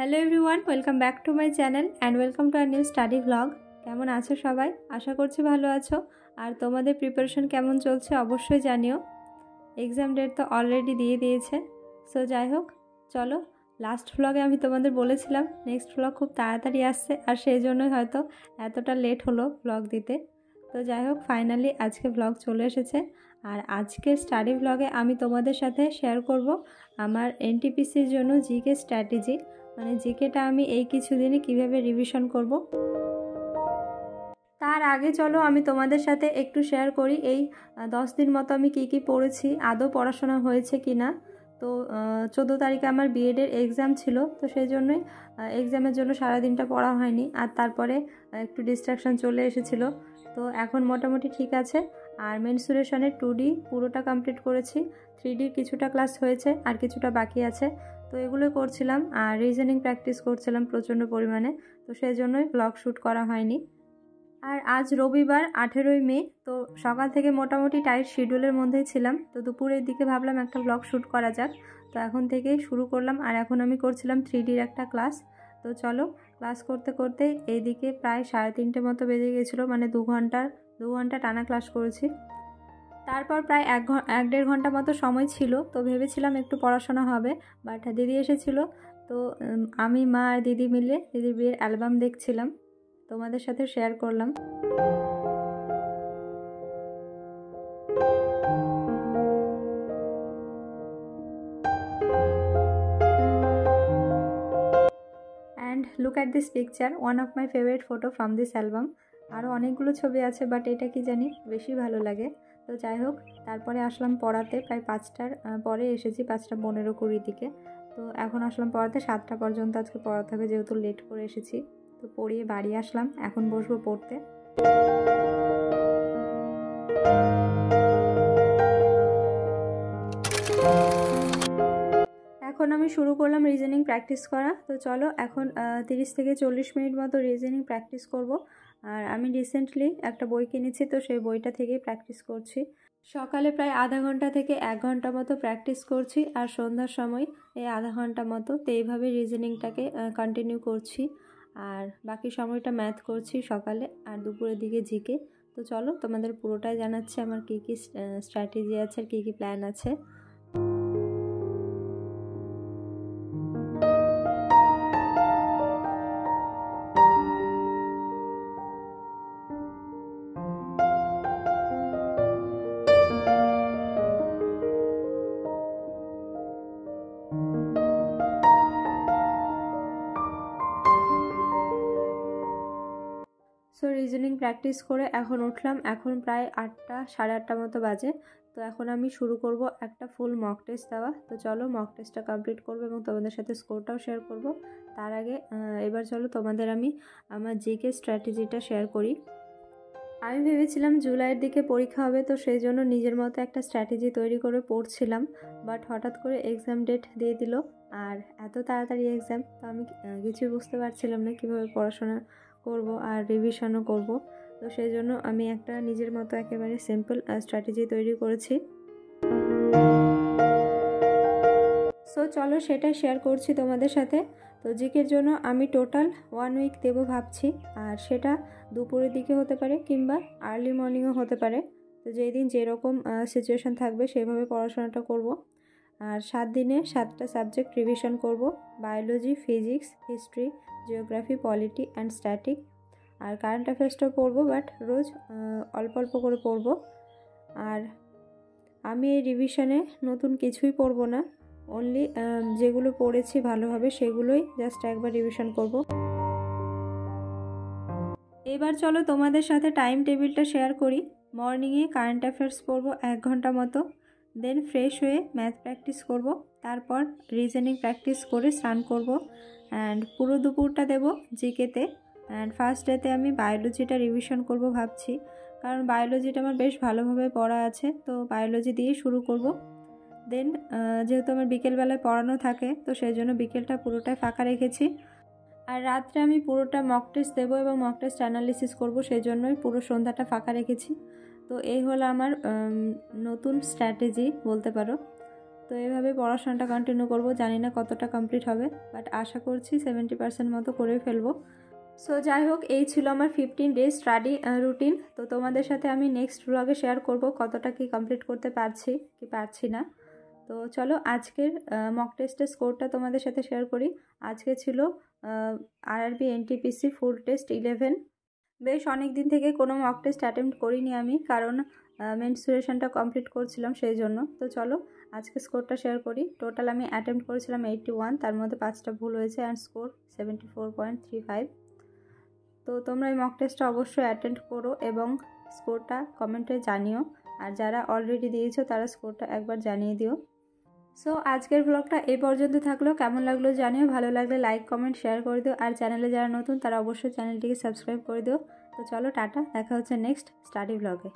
Hello everyone, welcome back to my channel and welcome to our new study vlog. কেমন আছো সবাই? আশা করছি ভালো আছো। আর তোমাদের প্রিপারেশন কেমন চলছে অবশ্যই জানিও। এক্সাম ডেট তো অলরেডি দিয়ে দিয়েছে। সো যাই হোক, চলো লাস্ট ভ্লগে আমি তোমাদের বলেছিলাম নেক্সট ভ্লগ খুব তাড়াতাড়ি আসছে, আর সেই জন্যই হয়তো এতটা লেট হলো ভ্লগ দিতে। তো যাই হোক, ফাইনালি আজকে ভ্লগ চলে এসেছে। আর আজকের স্টাডি ভ্লগে আমি তোমাদের সাথে শেয়ার করব আমার এনটিপিসির জন্য জিকে স্ট্র্যাটেজি, মানে জিকেটা আমি এই কিছুদিনে কিভাবে রিভিশন করব। তার আগে চলো আমি তোমাদের সাথে একটু শেয়ার করি এই 10 দিন মতো আমি কি পড়েছি, আদৌ পড়াশোনা হয়েছে কি না। তো 14 তারিখে আমার বিএডের এক্সাম ছিল, তো সেই জন্যই এক্সামের জন্য সারাদিনটা পড়া হয়নি, আর তারপরে একটু ডিস্ট্রাকশন চলে এসেছিলো। তো এখন মোটামুটি ঠিক আছে। আর মেনসুরেশনের 2D পুরোটা কমপ্লিট করেছি, 3D কিছুটা ক্লাস হয়েছে আর কিছুটা বাকি আছে। তো এগুলো করছিলাম, আর রিজনিং প্র্যাকটিস করছিলাম প্রচণ্ড পরিমাণে, তো সেই জন্যই ব্লগ শ্যুট করা হয়নি। আর আজ রবিবার 18ই মে, তো সকাল থেকে মোটামুটি টাইট শিডিউলের মধ্যেই ছিলাম। তো দুপুরের দিকে ভাবলাম একটা ব্লগ শ্যুট করা যাক, তো এখন থেকেই শুরু করলাম। আর এখন আমি করছিলাম 3Dর একটা ক্লাস। তো চলো, ক্লাস করতে করতে এইদিকে প্রায় 3:30 মতো বেজে গিয়েছিলো, মানে 2 ঘন্টা টানা ক্লাস করেছি। তারপর প্রায় 1-1.5 ঘন্টা মতো সময় ছিল, তো ভেবেছিলাম একটু পড়াশোনা হবে, বাট দিদি এসেছিলো। তো আমি, মা আর দিদি মিলে দিদির বিয়ের অ্যালবাম দেখছিলাম, তোমাদের সাথে শেয়ার করলাম। And look at this picture, one of my favourite photo from this album. আরও অনেকগুলো ছবি আছে, বাট এটা কি জানি বেশি ভালো লাগে। তো যাই হোক, তারপরে আসলাম পড়াতে। প্রায় 5টার পরে এসেছি, 5:15-20 দিকে। তো এখন আসলাম পড়াতে, 7টা পর্যন্ত আজকে পড়াতে হবে, যেহেতু লেট করে এসেছি। তো পড়িয়ে বাড়ি আসলাম, এখন বসবো পড়তে। এখন আমি শুরু করলাম রিজনিং প্র্যাকটিস করা। তো চলো, এখন 30 থেকে 40 মিনিট মতো রিজনিং প্র্যাকটিস করব। আর আমি রিসেন্টলি একটা বই কিনেছি, তো সেই বইটা থেকেই প্র্যাকটিস করছি। সকালে প্রায় আধা ঘন্টা থেকে 1 ঘন্টা মতো প্র্যাকটিস করছি, আর সন্ধ্যার সময় এই আধা ঘন্টা মতো। তো এইভাবে রিজনিংটাকে কন্টিনিউ করছি, আর বাকি সময়টা ম্যাথ করছি সকালে, আর দুপুরের দিকে জিকে। তো চলো, তোমাদের পুরোটাই জানাচ্ছি আমার কী কী স্ট্র্যাটেজি আছে আর কী কী প্ল্যান আছে। সো রিজনিং প্র্যাকটিস করে এখন উঠলাম, এখন প্রায় 8টা, 8:30 মতো বাজে। তো এখন আমি শুরু করব একটা ফুল মক টেস্ট দেওয়া। তো চলো, মক টেস্টটা কমপ্লিট করবো এবং তোমাদের সাথে স্কোরটাও শেয়ার করব। তার আগে এবার চলো তোমাদের আমি আমার জিকে স্ট্র্যাটেজিটা শেয়ার করি। আমি ভেবেছিলাম জুলাইয়ের দিকে পরীক্ষা হবে, তো সেই জন্য নিজের মতো একটা স্ট্র্যাটেজি তৈরি করে পড়ছিলাম। বাট হঠাৎ করে এক্সাম ডেট দিয়ে দিল, আর এত তাড়াতাড়ি এক্সাম, তো আমি কিছুই বুঝতে পারছিলাম না কীভাবে পড়াশোনা করব আর রিভিশনও করব। তো সেই জন্য আমি একটা নিজের মতো একেবারে সিম্পল স্ট্র্যাটেজি তৈরি করেছি। সো চলো, সেটাই শেয়ার করছি তোমাদের সাথে। তো জিকের জন্য আমি টোটাল 1 উইক দেবো ভাবছি, আর সেটা দুপুরের দিকে হতে পারে কিংবা আর্লি মর্নিংও হতে পারে। তো যেই দিন যেরকম সিচুয়েশান থাকবে সেইভাবে পড়াশোনাটা করব। আর 7 দিনে 7টা সাবজেক্ট রিভিশন করব: biology, physics, history, geography, polity and static. আর কারেন্ট অ্যাফেয়ার্সটাও পড়বো, বাট রোজ অল্প অল্প করে পড়বো। আর আমি এই রিভিশনে নতুন কিছুই পড়বো না, অনলি যেগুলো পড়েছি ভালোভাবে সেগুলোই জাস্ট একবার রিভিশন করব। এবার চলো তোমাদের সাথে টাইম টেবিলটা শেয়ার করি। মর্নিংয়ে কারেন্ট অ্যাফেয়ার্স পড়বো 1 ঘন্টা মতো, দেন ফ্রেশ হয়ে ম্যাথ প্র্যাকটিস করব, তারপর রিজনিং প্র্যাকটিস করে স্নান করব, অ্যান্ড পুরো দুপুরটা দেবো জিকেতে। অ্যান্ড ফার্স্ট ডেতে আমি বায়োলজিটা রিভিশন করব ভাবছি, কারণ বায়োলজিটা আমার বেশ ভালোভাবে পড়া আছে, তো বায়োলজি দিয়ে শুরু করব। দেন যেহেতু আমার বিকেলবেলায় পড়ানো থাকে, তো সেই জন্য বিকেলটা পুরোটাই ফাঁকা রেখেছি। আর রাত্রে আমি পুরোটা মক টেস্ট দেবো এবং মক টেস্ট অ্যানালিসিস করবো, সেই জন্যই পুরো সন্ধ্যাটা ফাঁকা রেখেছি। তো এই হলো আমার নতুন স্ট্র্যাটেজি বলতে পারো। তো এভাবে পড়াশোনাটা কন্টিনিউ করব। জানি না কতটা কমপ্লিট হবে, বাট আশা করছি 70% মতো করে ফেলবো। সো যাই হোক, এই ছিল আমার 15 ডেজ স্টাডি রুটিন। তো তোমাদের সাথে আমি নেক্সট ব্লগে শেয়ার করব কতটা কি কমপ্লিট করতে পারছি কি পারছি না। তো চলো আজকের মক টেস্টের স্কোরটা তোমাদের সাথে শেয়ার করি। আজকে ছিল আরআরবি এনটিপিসি ফুল টেস্ট 11। বেশ অনেক দিন থেকে কোনো মক টেস্ট অ্যাটেম্প্ট করিনি আমি, কারণ মেনস্ট্রুয়েশনটা কমপ্লিট করছিলাম সেই জন্য। তো চলো আজকে স্কোরটা শেয়ার করি। টোটাল আমি অ্যাটেম্প্ট করেছিলাম 81, তার মধ্যে 5টা ভুল হয়েছে অ্যান্ড স্কোর 74.35। তো তোমরা এই মক টেস্টটা অবশ্যই অ্যাটেন্ড করো এবং স্কোরটা কমেন্টে জানিও। আর যারা অলরেডি দিয়েছো তারা স্কোরটা একবার জানিয়ে দিও। সো আজকের ব্লগটা এই পর্যন্ত থাকলো। কেমন লাগলো জানিও, ভালো লাগলে লাইক কমেন্ট শেয়ার করে দিও। আর চ্যানেলে যারা নতুন তারা অবশ্যই চ্যানেলটিকে সাবস্ক্রাইব করে দিও। তো চলো টাটা, দেখা হচ্ছে নেক্সট স্টাডি ব্লগে।